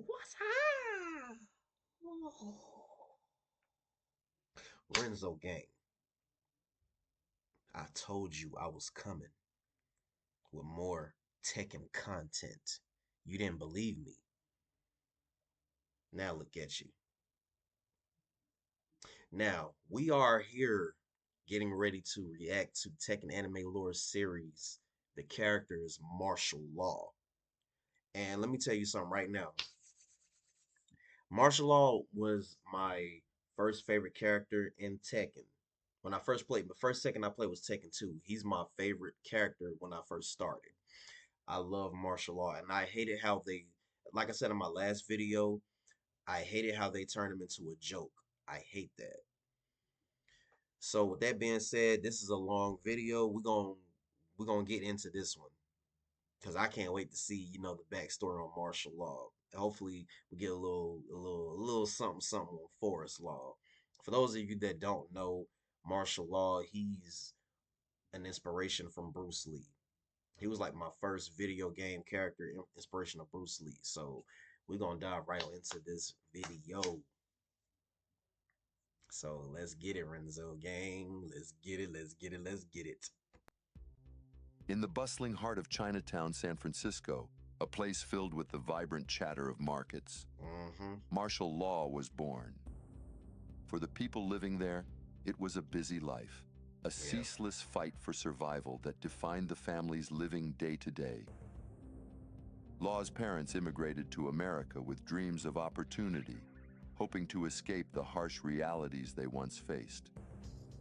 What's up? Oh. Renzo gang, I told you I was coming with more Tekken content. You didn't believe me. Now look at you. Now, we are here getting ready to react to Tekken Anime Lore series. The character is Martial Law. And let me tell you something right now. Martial Law was my first favorite character in Tekken. When I first played, the first Tekken I played was Tekken 2. He's my favorite character when I first started. I love martial law, and I hated how they, like I said in my last video, I hated how they turned him into a joke. I hate that. So with that being said, this is a long video. We're gonna get into this one because I can't wait to see the backstory on martial law. Hopefully, we get a little something something on Forest Law. For those of you that don't know martial law, he's an inspiration from Bruce Lee. He was like my first video game character inspiration of Bruce Lee. So we're gonna dive right into this video. So let's get it, Renzo gang. Let's get it. Let's get it. Let's get it. In the bustling heart of Chinatown, San Francisco, a place filled with the vibrant chatter of markets, Mm-hmm. martial law was born. For the people living there, it was a busy life, a Yeah. ceaseless fight for survival that defined the families living day to day. Law's parents immigrated to America with dreams of opportunity, hoping to escape the harsh realities they once faced.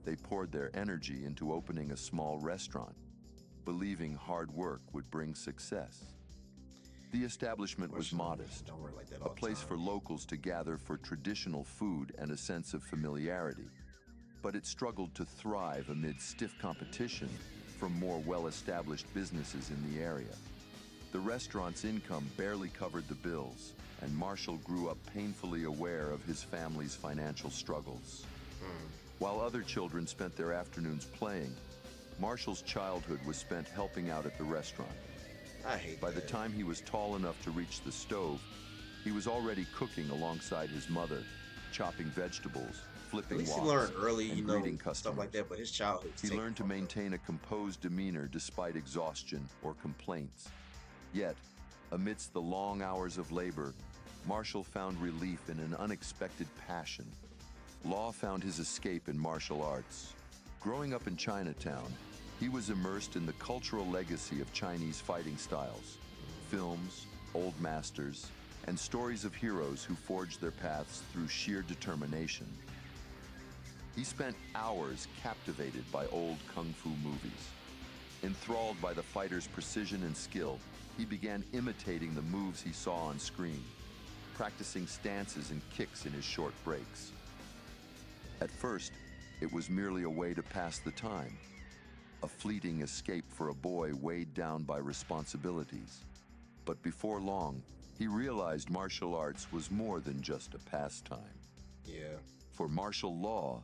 They poured their energy into opening a small restaurant, believing hard work would bring success. The establishment was modest, Don't worry like that a all the place time. for locals to gather for traditional food and a sense of familiarity. But it struggled to thrive amid stiff competition from more well-established businesses in the area. The restaurant's income barely covered the bills, and Marshall grew up painfully aware of his family's financial struggles. Mm. While other children spent their afternoons playing, Marshall's childhood was spent helping out at the restaurant. I hate By the that. time he was tall enough to reach the stove, he was already cooking alongside his mother, chopping vegetables, At flipping least he woks, learned early, and greeting customers. stuff like that. But his childhood was He taken learned to from him. maintain a composed demeanor despite exhaustion or complaints. Yet, amidst the long hours of labor, Marshall found relief in an unexpected passion. Law found his escape in martial arts. Growing up in Chinatown, he was immersed in the cultural legacy of Chinese fighting styles, films, old masters, and stories of heroes who forged their paths through sheer determination. He spent hours captivated by old kung fu movies. Enthralled by the fighter's precision and skill, he began imitating the moves he saw on screen, practicing stances and kicks in his short breaks. At first, it was merely a way to pass the time, a fleeting escape for a boy weighed down by responsibilities. But before long, he realized martial arts was more than just a pastime. Yeah. For martial law,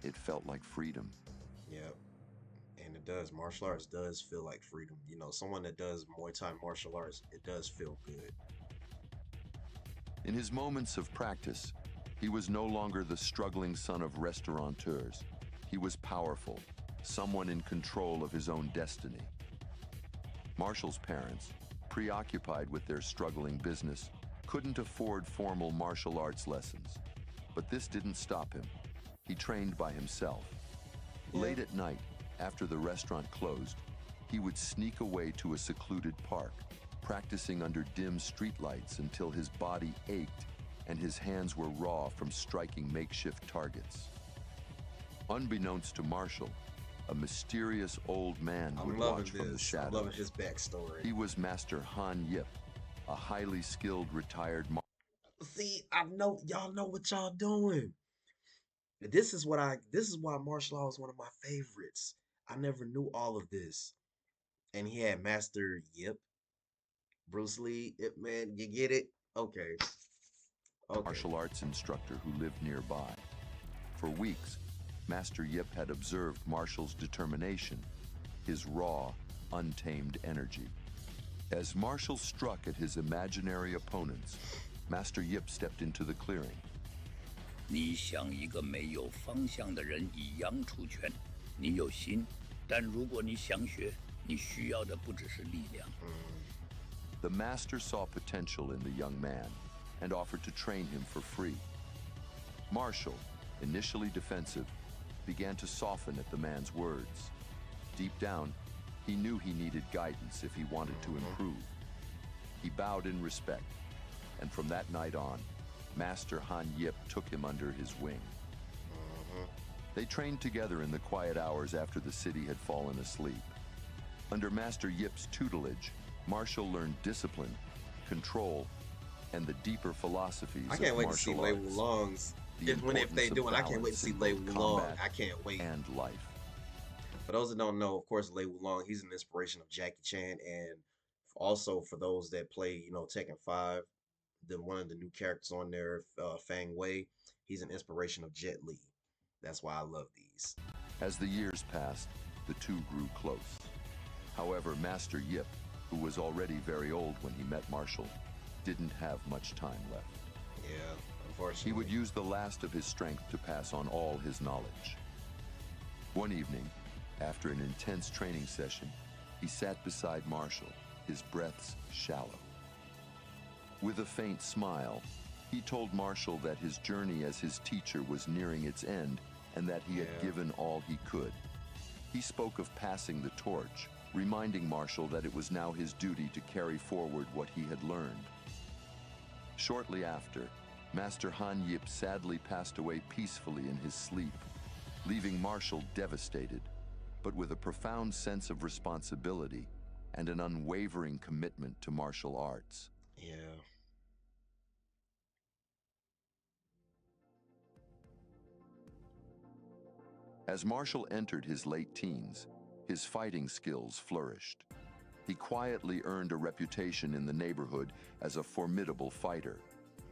it felt like freedom. Yeah. And it does. Martial arts does feel like freedom. Someone that does Muay Thai martial arts, it does feel good. In his moments of practice, he was no longer the struggling son of restaurateurs. He was powerful, someone in control of his own destiny. Marshall's parents, preoccupied with their struggling business, couldn't afford formal martial arts lessons. But this didn't stop him. He trained by himself. Yeah. Late at night, after the restaurant closed, he would sneak away to a secluded park, practicing under dim streetlights until his body ached and his hands were raw from striking makeshift targets. Unbeknownst to Marshall, a mysterious old man I'm would loving watch from the this. I'm loving shadows. his backstory. He was Master Han Yip, a highly skilled retired See, I know y'all know what y'all doing. This is why martial law is one of my favorites. I never knew all of this. And he had Master Yip, Bruce Lee, Ip Man, you get it? Okay. Okay. martial arts instructor who lived nearby. For weeks, Master Yip had observed Marshall's determination, his raw, untamed energy. As Marshall struck at his imaginary opponents, Master Yip stepped into the clearing. 你像一个没有方向的人一样出拳，你有心，但如果你想学，你需要的不只是力量。The master saw potential in the young man and offered to train him for free. Marshall, initially defensive, began to soften at the man's words. Deep down, he knew he needed guidance if he wanted to improve. He bowed in respect, and from that night on, Master Han Yip took him under his wing. They trained together in the quiet hours after the city had fallen asleep. Under Master Yip's tutelage, Marshall learned discipline, control, and the deeper philosophies I can't of wait to see martial Lei arts. Wulong's. The If they importance do of it, I can't wait to balance see in Lei both Wulong. combat I can't wait. and life. For those that don't know, of course, Lei Wulong, he's an inspiration of Jackie Chan, and also for those that play, Tekken 5, one of the new characters on there, Fang Wei, he's an inspiration of Jet Li. That's why I love these. As the years passed, the two grew close. However, Master Yip, who was already very old when he met Marshall, didn't have much time left. Yeah, He unfortunately. would use the last of his strength to pass on all his knowledge. One evening, after an intense training session, he sat beside Marshall, his breaths shallow. With a faint smile, he told Marshall that his journey as his teacher was nearing its end and that he had given all he could. He spoke of passing the torch, reminding Marshall that it was now his duty to carry forward what he had learned. Shortly after, Master Han Yip sadly passed away peacefully in his sleep, leaving Marshall devastated, but with a profound sense of responsibility and an unwavering commitment to martial arts. Yeah. As Marshall entered his late teens, his fighting skills flourished. He quietly earned a reputation in the neighborhood as a formidable fighter,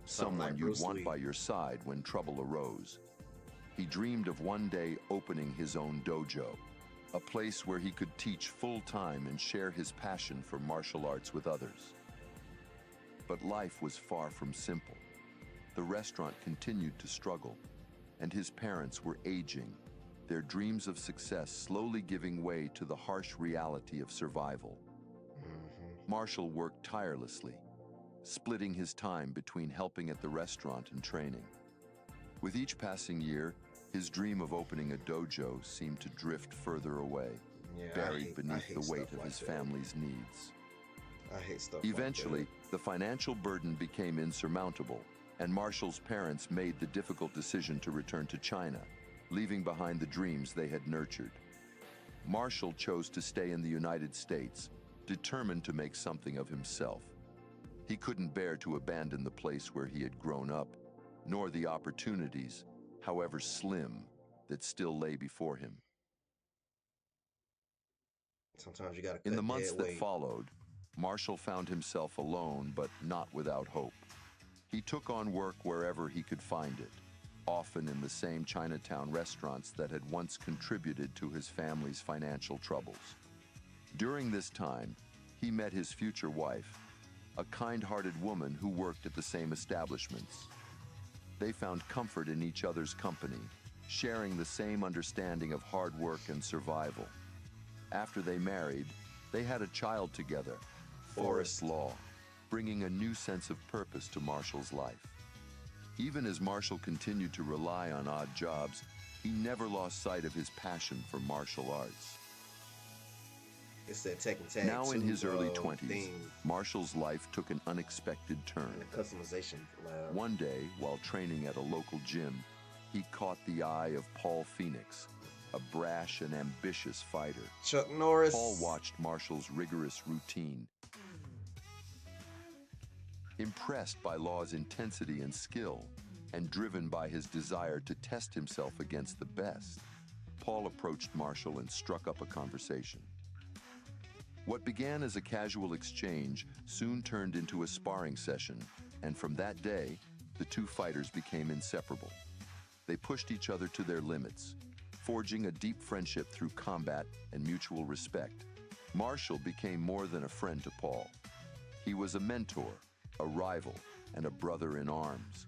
someone like you'd Bruce want Lee. by your side when trouble arose. He dreamed of one day opening his own dojo, a place where he could teach full-time and share his passion for martial arts with others. But life was far from simple. The restaurant continued to struggle, and his parents were aging, their dreams of success slowly giving way to the harsh reality of survival. Marshall worked tirelessly, splitting his time between helping at the restaurant and training. With each passing year, his dream of opening a dojo seemed to drift further away, buried beneath the weight of his family's needs. I hate stuff Eventually, like the financial burden became insurmountable, and Marshall's parents made the difficult decision to return to China, leaving behind the dreams they had nurtured. Marshall chose to stay in the United States, determined to make something of himself. He couldn't bear to abandon the place where he had grown up, nor the opportunities, however slim, that still lay before him. that. Sometimes you gotta In the cut months dead that weight. followed, Marshall found himself alone, but not without hope. He took on work wherever he could find it, often in the same Chinatown restaurants that had once contributed to his family's financial troubles. During this time, he met his future wife, a kind-hearted woman who worked at the same establishments. They found comfort in each other's company, sharing the same understanding of hard work and survival. After they married, they had a child together, Forrest Law, bringing a new sense of purpose to Marshall's life. Even as Marshall continued to rely on odd jobs, he never lost sight of his passion for martial arts. It's that Tekken Tag Now in 2, his early 20s, thing Marshall's life took an unexpected turn. in the customization lab. One day, while training at a local gym, he caught the eye of Paul Phoenix, a brash and ambitious fighter. Chuck Norris. Paul watched Marshall's rigorous routine. Impressed by Law's intensity and skill, and driven by his desire to test himself against the best, Paul approached Marshall and struck up a conversation. What began as a casual exchange soon turned into a sparring session, and from that day, the two fighters became inseparable. They pushed each other to their limits, forging a deep friendship through combat and mutual respect. Marshall became more than a friend to Paul. He was a mentor, a rival, and a brother in arms.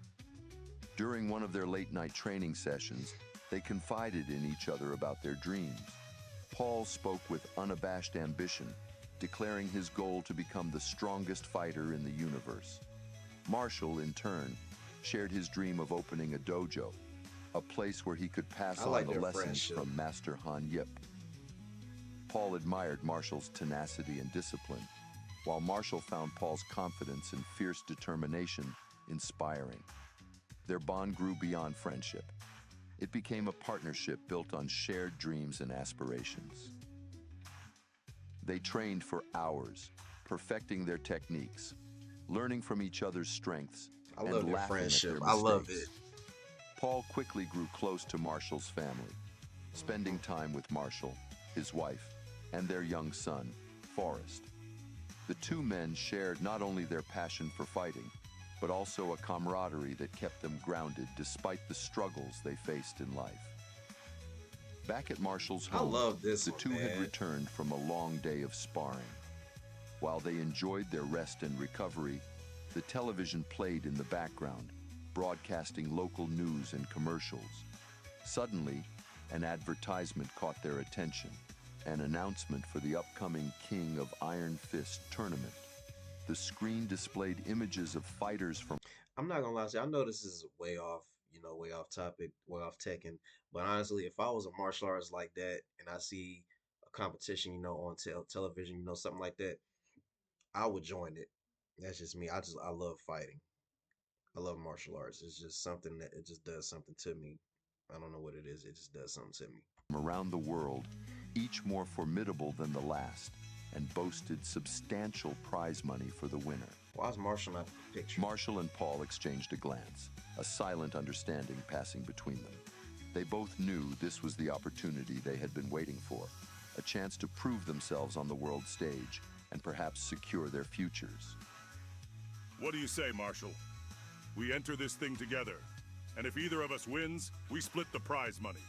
During one of their late-night training sessions, they confided in each other about their dreams. Paul spoke with unabashed ambition, declaring his goal to become the strongest fighter in the universe. Marshall, in turn, shared his dream of opening a dojo, a place where he could pass on the lessons from Master Han Yip. Paul admired Marshall's tenacity and discipline, while Marshall found Paul's confidence and fierce determination inspiring. Their bond grew beyond friendship. It became a partnership built on shared dreams and aspirations. They trained for hours, perfecting their techniques, learning from each other's strengths, and laughing at their mistakes. I love it. Paul quickly grew close to Marshall's family, spending time with Marshall, his wife, and their young son, Forrest. The two men shared not only their passion for fighting, but also a camaraderie that kept them grounded despite the struggles they faced in life. Back at Marshall's home, the two had returned from a long day of sparring. While they enjoyed their rest and recovery, the television played in the background, broadcasting local news and commercials. Suddenly, an advertisement caught their attention, an announcement for the upcoming King of Iron Fist tournament. The screen displayed images of fighters from... I'm not gonna lie to you, I know this is way off, way off topic, way off Tekken, but honestly, if I was a martial artist like that and I see a competition, on television, something like that, I would join it. That's just me. I love fighting. I love martial arts. It's just something that it just does something to me. I don't know what it is. It just does something to me. Around the world, each more formidable than the last, and boasted substantial prize money for the winner. Why is Marshall not in the picture? Marshall and Paul exchanged a glance, a silent understanding passing between them. They both knew this was the opportunity they had been waiting for, a chance to prove themselves on the world stage and perhaps secure their futures. What do you say, Marshall? We enter this thing together, and if either of us wins, we split the prize money.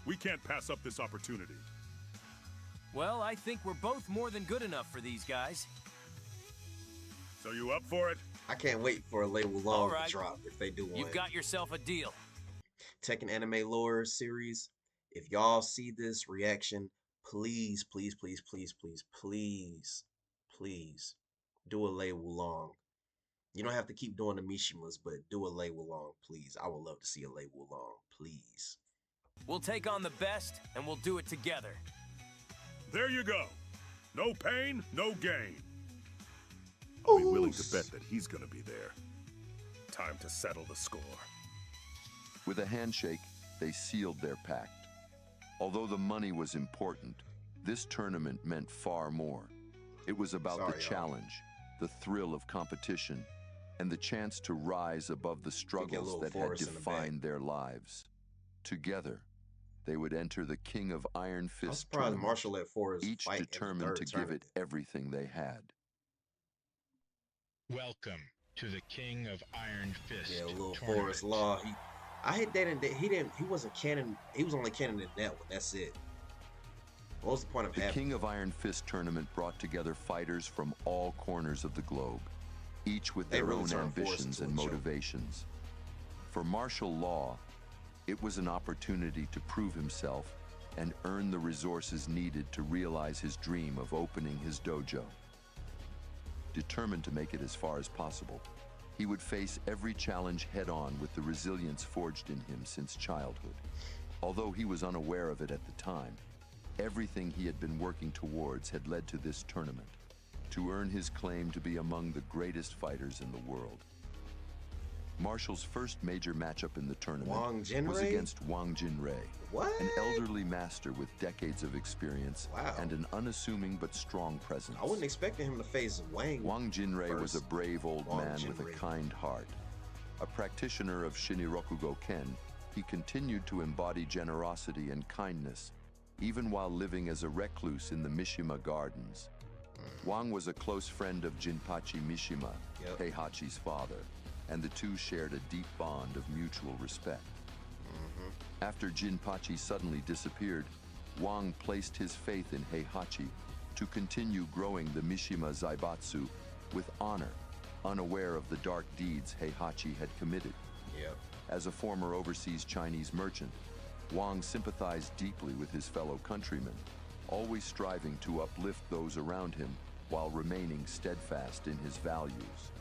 We can't pass up this opportunity. Well, I think we're both more than good enough for these guys. So you up for it? I can't wait for a label long to drop if they do one. You've got yourself a deal. Tekken Anime Lore series. If y'all see this reaction, please, please, please, please, please, please, please do a label long. You don't have to keep doing the Mishimas, but do a label long, please. I would love to see a label long, please. We'll take on the best, and we'll do it together. There you go. No pain, no gain. I'll be willing to bet that he's gonna be there. Time to settle the score. With a handshake, they sealed their pact. Although the money was important, this tournament meant far more. It was about the challenge, the thrill of competition, and the chance to rise above the struggles that had defined their lives. Together, they would enter the King of Iron Fist tournament, each determined to give it everything they had. Welcome to the King of Iron Fist. Yeah, little Forrest Law. I hit that. He wasn't canon. He was only canon in that one. That's it. What was the point of having? The King of Iron Fist tournament brought together fighters from all corners of the globe, each with their own ambitions and motivations. For Martial Law, it was an opportunity to prove himself and earn the resources needed to realize his dream of opening his dojo. Determined to make it as far as possible, he would face every challenge head-on with the resilience forged in him since childhood. Although he was unaware of it at the time, everything he had been working towards had led to this tournament, to earn his claim to be among the greatest fighters in the world. Marshall's first major matchup in the tournament was against Wang Jinrei, an elderly master with decades of experience and an unassuming but strong presence. I wasn't expecting him to face Wang. Wang Jinrei was a brave old man with a kind heart. A practitioner of Shinrokugo Ken, he continued to embody generosity and kindness, even while living as a recluse in the Mishima Gardens. Wang was a close friend of Jinpachi Mishima, Heihachi's father, and the two shared a deep bond of mutual respect. After Jinpachi suddenly disappeared, Wang placed his faith in Heihachi to continue growing the Mishima Zaibatsu with honor, unaware of the dark deeds Heihachi had committed. Yep. As a former overseas Chinese merchant, Wang sympathized deeply with his fellow countrymen, always striving to uplift those around him while remaining steadfast in his values.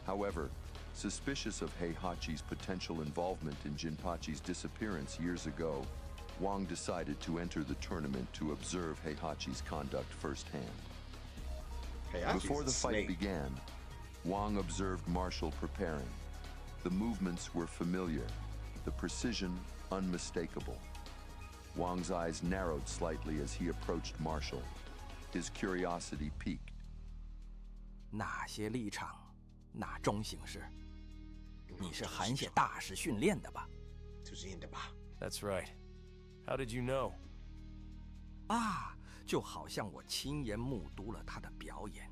However, suspicious of Heihachi's potential involvement in Jinpachi's disappearance years ago, Wang decided to enter the tournament to observe Heihachi's conduct firsthand. Before the fight began, Wang observed Marshall preparing. The movements were familiar, the precision unmistakable. Wang's eyes narrowed slightly as he approached Marshall. His curiosity piqued. 哪些立场，哪种形式？你是韩血大师训练的吧？就是你的吧。That's right. How did you know? 啊，就好像我亲眼目睹了他的表演。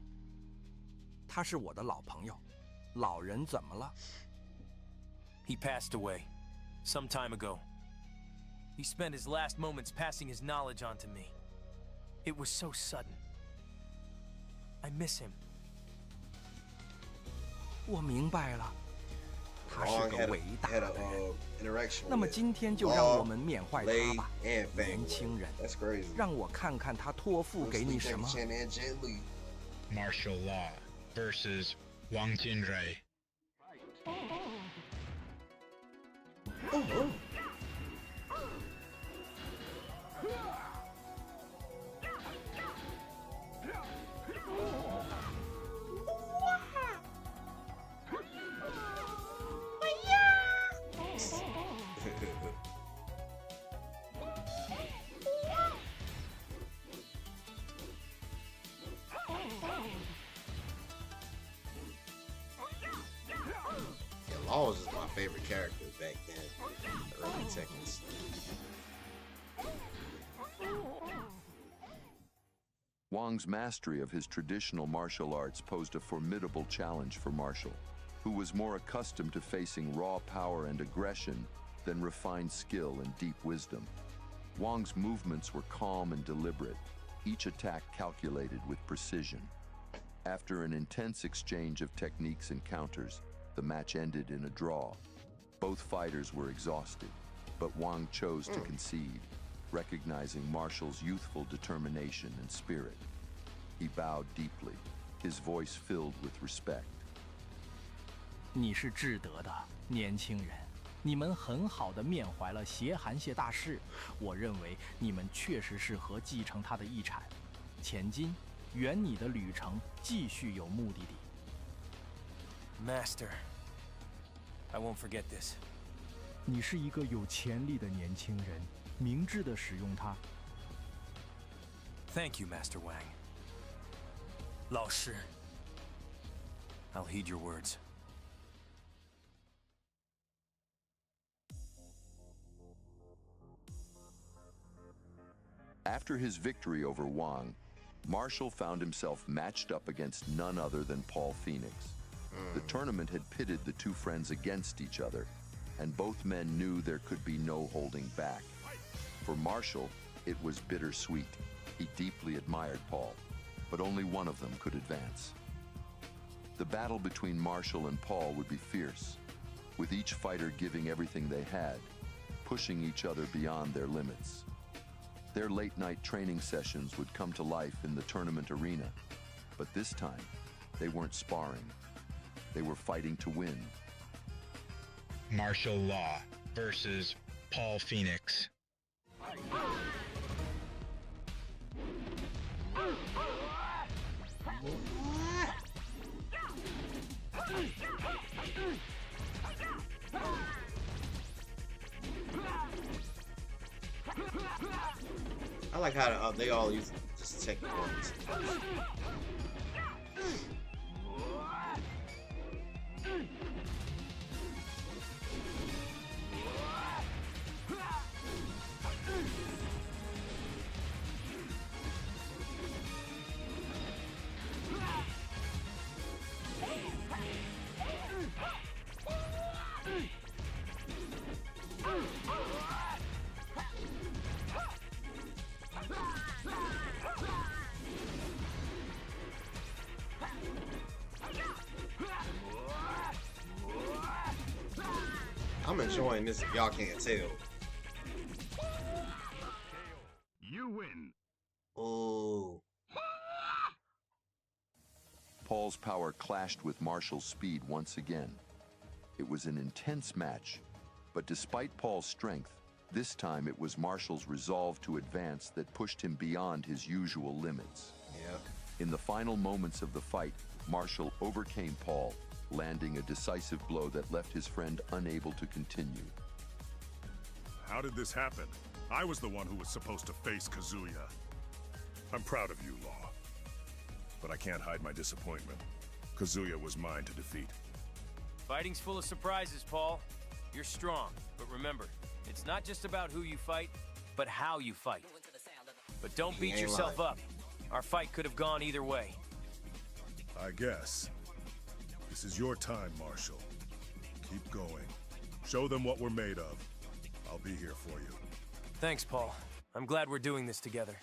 他是我的老朋友，老人怎么了？ He passed away some time ago. He spent his last moments passing his knowledge on to me. It was so sudden. I miss him. 我明白了，他是个伟大的人。interaction 那么今天就让我们缅怀他吧，年轻人。 That's crazy. 让我看看他托付给你什么。 Martial law versus Wang Jinrei. Law was just my favorite character back then, the early Tekkens. Wang's mastery of his traditional martial arts posed a formidable challenge for Marshall, who was more accustomed to facing raw power and aggression than refined skill and deep wisdom. Wang's movements were calm and deliberate, each attack calculated with precision. After an intense exchange of techniques and counters, the match ended in a draw. Both fighters were exhausted, but Wang chose to concede, recognizing Marshall's youthful determination and spirit. He bowed deeply, his voice filled with respect. 你是智德的年轻人，你们很好的缅怀了邪韩谢大师。我认为你们确实适合继承他的遗产。前进，愿你的旅程继续有目的地。 Master, I won't forget this. 你是一个有潜力的年轻人，明智的使用它。 Thank you, Master Wang. 老师 I'll heed your words. After his victory over Wang, Marshall found himself matched up against none other than Paul Phoenix. The tournament had pitted the two friends against each other, and both men knew there could be no holding back. For Marshall, it was bittersweet. He deeply admired Paul, but only one of them could advance. The battle between Marshall and Paul would be fierce, with each fighter giving everything they had, pushing each other beyond their limits. Their late-night training sessions would come to life in the tournament arena, but this time, they weren't sparring. They were fighting to win. Martial law versus Paul Phoenix. I like how they all use just Tekken ones. enjoying this if y'all can't tell. You win. Oh, Paul's power clashed with Marshall's speed once again. It was an intense match, but despite Paul's strength, this time it was Marshall's resolve to advance that pushed him beyond his usual limits. yeah. In the final moments of the fight, Marshall overcame Paul, landing a decisive blow that left his friend unable to continue. How did this happen? I was the one who was supposed to face Kazuya. I'm proud of you, Law. But I can't hide my disappointment. Kazuya was mine to defeat. Fighting's full of surprises, Paul. You're strong, but remember, it's not just about who you fight, but how you fight. But don't beat ain't yourself lying. up. Our fight could have gone either way. I guess. This is your time, Marshall. Keep going. Show them what we're made of. I'll be here for you. Thanks, Paul. I'm glad we're doing this together.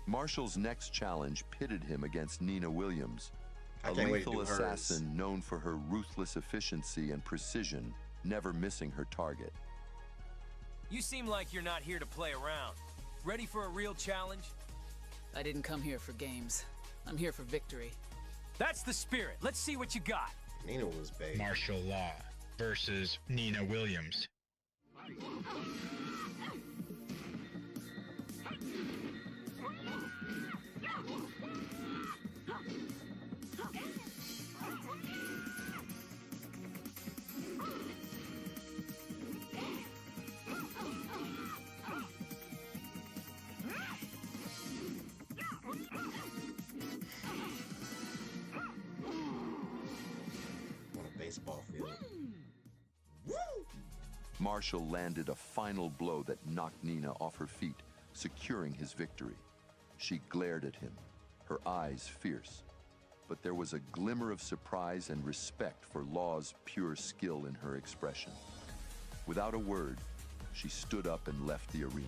Marshall's next challenge pitted him against Nina Williams, I a can't wait to lethal do hers. assassin known for her ruthless efficiency and precision, never missing her target. You seem like you're not here to play around. Ready for a real challenge? I didn't come here for games. I'm here for victory. That's the spirit. Let's see what you got. Nina was bad. Martial Law versus Nina Williams. On a baseball field. Marshall landed a final blow that knocked Nina off her feet, securing his victory. She glared at him, her eyes fierce. But there was a glimmer of surprise and respect for Law's pure skill in her expression. Without a word, she stood up and left the arena.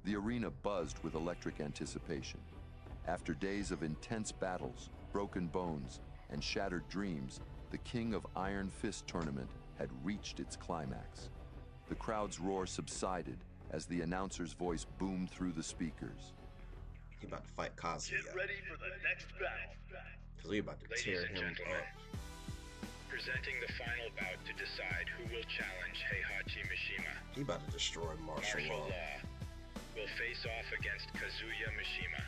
The arena buzzed with electric anticipation. After days of intense battles, broken bones, and shattered dreams, the King of Iron Fist tournament had reached its climax. The crowd's roar subsided as the announcer's voice boomed through the speakers. He about to fight Kazuya. Get ready for the next battle. Cause we about to Ladies tear and him gentlemen, up. presenting the final bout to decide who will challenge Heihachi Mishima. He about to destroy Martial Martial Law. Law will face off against Kazuya Mishima.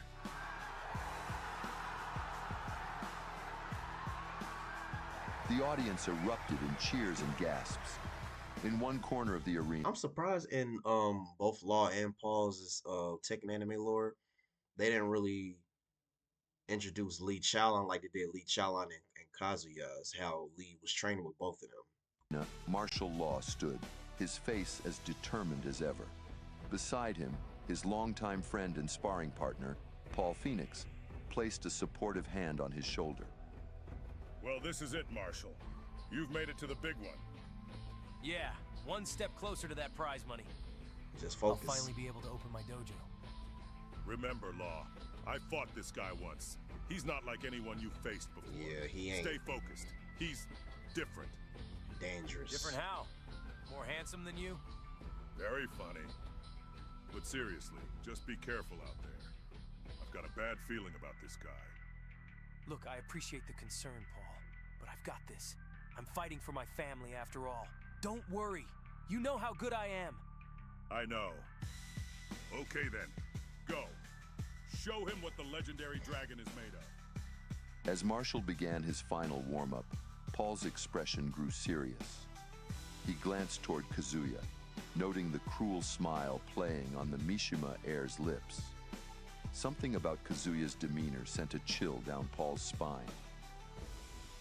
The audience erupted in cheers and gasps. In one corner of the arena, I'm surprised in both Law and Paul's Tekken anime lore, they didn't really introduce Lee Chaolan like they did Lee Chaolan and Kazuya's, how Lee was training with both of them. Martial Law stood, his face as determined as ever. Beside him, his longtime friend and sparring partner, Paul Phoenix, placed a supportive hand on his shoulder. Well, this is it, Marshall. You've made it to the big one. Yeah, one step closer to that prize money. Just I'll focus. finally be able to open my dojo. Remember, Law, I fought this guy once. He's not like anyone you faced before. Yeah, he ain't. Stay focused. He's different. Dangerous. Different how? More handsome than you? Very funny. But seriously, just be careful out there. I've got a bad feeling about this guy. Look, I appreciate the concern, Paul, but I've got this. I'm fighting for my family after all. Don't worry. You know how good I am. I know. Okay then, go. Show him what the legendary dragon is made of. As Marshall began his final warm-up, Paul's expression grew serious. He glanced toward Kazuya, noting the cruel smile playing on the Mishima heir's lips. Something about Kazuya's demeanor sent a chill down Paul's spine.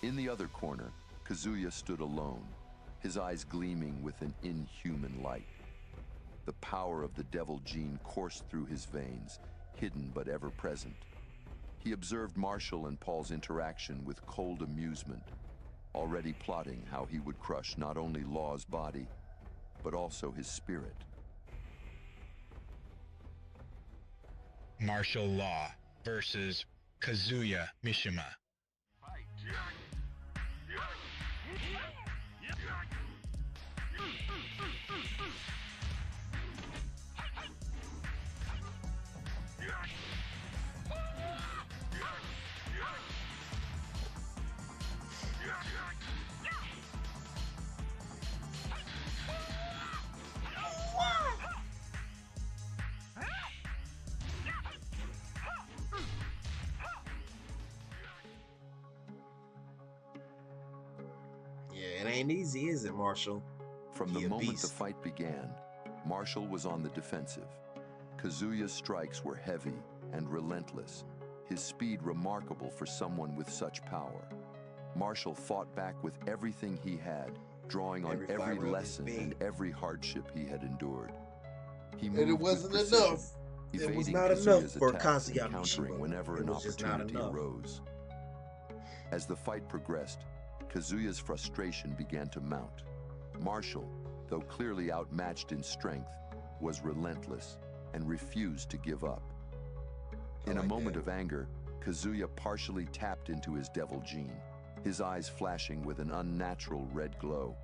In the other corner, Kazuya stood alone, his eyes gleaming with an inhuman light. The power of the devil gene coursed through his veins, hidden but ever present. He observed Marshall and Paul's interaction with cold amusement, already plotting how he would crush not only Law's body, but also his spirit. Martial Law versus Kazuya Mishima. Yeah, it ain't easy, is it, Marshall? From the He a moment the beast. fight began, Marshall was on the defensive. Kazuya's strikes were heavy and relentless, his speed remarkable for someone with such power. Marshall fought back with everything he had, drawing on every fiber of his lesson being. and every hardship he had endured. He And it moved wasn't with precision, enough. It was evading not enough Kazuya's for attacks and Kazuya countering Mishima. whenever It an was just not opportunity enough. arose. As the fight progressed, Kazuya's frustration began to mount. Marshall, though clearly outmatched in strength, was relentless and refused to give up. In a moment of anger, Kazuya partially tapped into his devil gene, his eyes flashing with an unnatural red glow.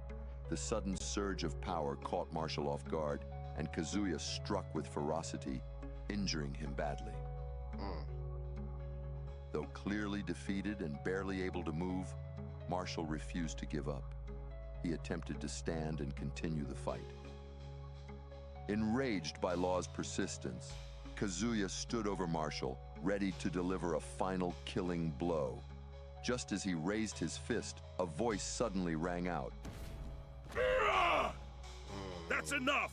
The sudden surge of power caught Marshall off guard, and Kazuya struck with ferocity, injuring him badly. Though clearly defeated and barely able to move, Marshall refused to give up. He attempted to stand and continue the fight. Enraged by Law's persistence, Kazuya stood over Marshall, ready to deliver a final killing blow. Just as he raised his fist, a voice suddenly rang out. That's enough!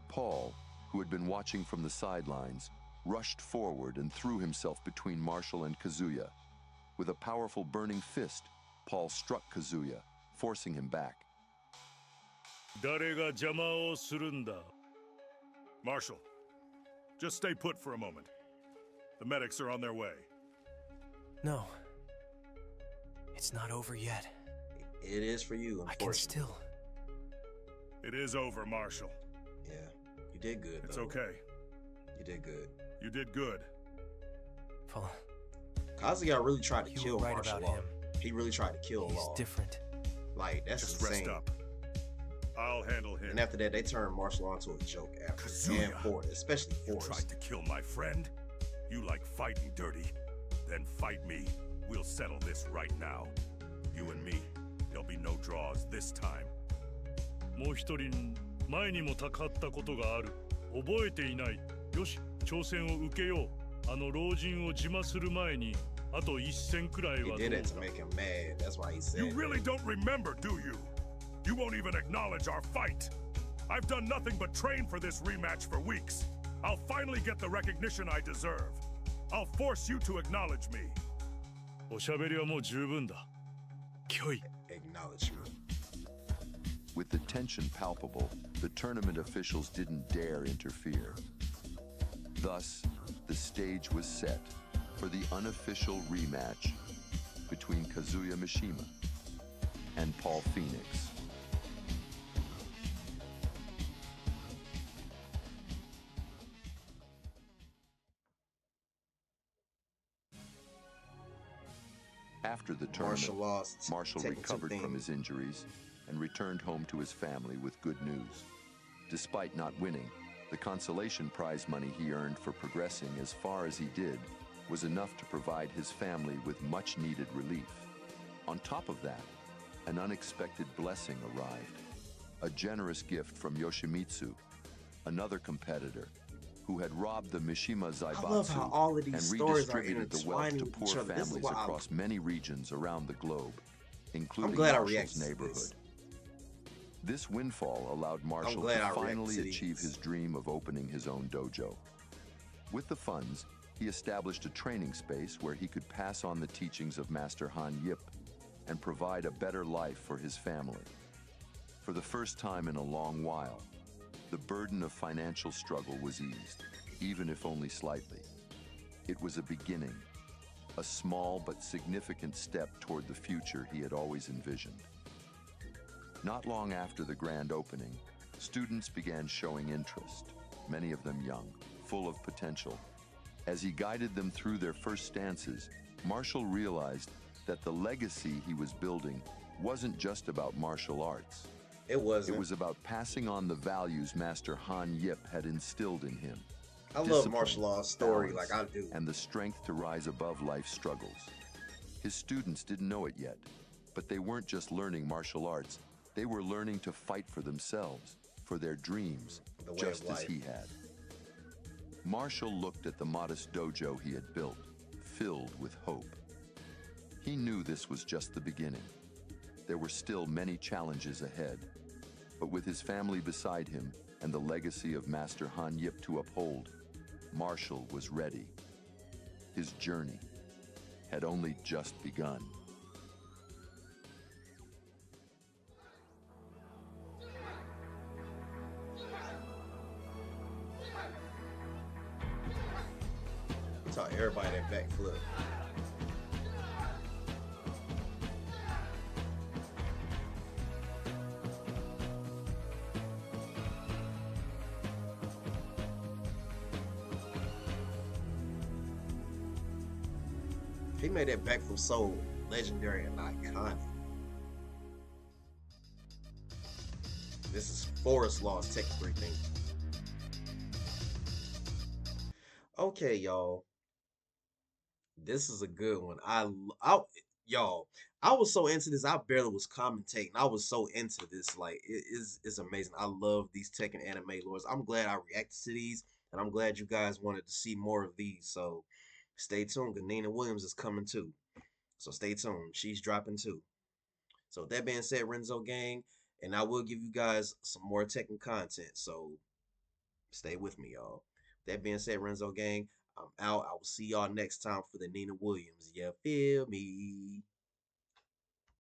Paul, who had been watching from the sidelines, rushed forward and threw himself between Marshall and Kazuya. With a powerful burning fist, Paul struck Kazuya, forcing him back. Marshall, just stay put for a moment. The medics are on their way. No. It's not over yet. It is for you, unfortunately. I can still. It is over, Marshall. Yeah, you did good, It's though. okay. You did good. You did good. Paul. Kazuya really tried to You kill were right Marshall about Law. him. He really tried to kill He's Law. different. Like, that's Just insane. rest up. I'll handle him. And after that, they turned Marshall Law into a joke after. Kazuya, And Forrest, especially you Forrest. tried to kill my friend? You like fighting dirty? Then fight me. We'll settle this right now. You and me. There'll be no draws this time. もう一人前にも戦ったことがある。覚えていない。よし、挑戦を受けよう。あの老人を自慢する前に、あと一戦くらい He はどう did だ it to make him mad. That's why he said You really don't remember, do you? You won't even acknowledge our fight. I've done nothing but train for this rematch for weeks. I'll finally get the recognition I deserve. I'll force you to acknowledge me. おしゃべりはもう十分だ。来い。Acknowledge me. With the tension palpable, the tournament officials didn't dare interfere. Thus, the stage was set for the unofficial rematch between Kazuya Mishima and Paul Phoenix. After the tournament, Marshall recovered from his injuries and returned home to his family with good news. Despite not winning, the consolation prize money he earned for progressing as far as he did was enough to provide his family with much-needed relief. On top of that, an unexpected blessing arrived. A generous gift from Yoshimitsu, another competitor, who had robbed the Mishima Zaibatsu and redistributed the wealth to poor families across many regions around the globe, including Marshall's neighborhood. This windfall allowed Marshall to finally achieve his dream of opening his own dojo. With the funds, he established a training space where he could pass on the teachings of Master Han Yip and provide a better life for his family. For the first time in a long while, the burden of financial struggle was eased, even if only slightly. It was a beginning, a small but significant step toward the future he had always envisioned. Not long after the grand opening, students began showing interest, many of them young. full of potential. As he guided them through their first stances, Marshall realized that the legacy he was building wasn't just about martial arts. It It wasn't. was about passing on the values Master Han Yip had instilled in him. I love Discipline, martial arts story balance, like I do. and the strength to rise above life's struggles. His students didn't know it yet, but they weren't just learning martial arts, they were learning to fight for themselves, for their dreams, The way just of as life. he had. Marshall looked at the modest dojo he had built, filled with hope. He knew this was just the beginning. There were still many challenges ahead, but with his family beside him and the legacy of Master Han Yip to uphold, Marshall was ready. His journey had only just begun. Taught everybody that backflip. He made that backflip so legendary and iconic. This is Forest Law's Tekken 3 thing. Okay, y'all. This is a good one. Y'all, I was so into this. I barely was commentating. I was so into this. Like, it's amazing. I love these Tekken anime lores. I'm glad I reacted to these, and I'm glad you guys wanted to see more of these. So, stay tuned. 'Cause Nina Williams is coming too. So stay tuned. She's dropping too. So with that being said, Renzo Gang, and I will give you guys some more Tekken content. So stay with me, y'all. That being said, Renzo Gang, I'm out. I will see y'all next time for the Nina Williams. You feel me?